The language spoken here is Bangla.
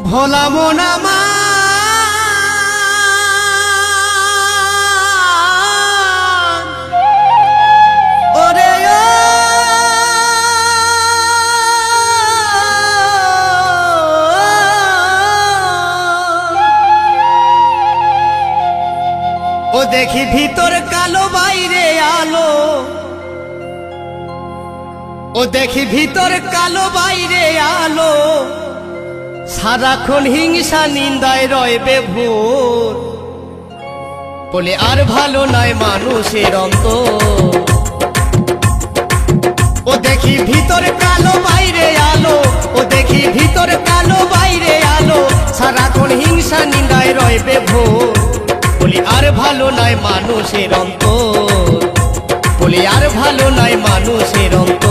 ভোলা মন আমার ওরে ও দেখি ভিতর কালো বাইরে আলো ও দেখি ভিতর কালো বাইরে আলো সারাক্ষণ হিংসা নিন্দায় রয় বেভোর বলে আর ভালো নয় মানুষের অন্তর ও দেখি ভিতর কালো বাইরে আলো ও দেখি ভিতর কালো বাইরে আলো সারাক্ষণ হিংসা নিন্দায় রয় বেভোর বলি আর ভালো নয় মানুষের অন্তর বলি আর ভালো নয় মানুষের অন্তর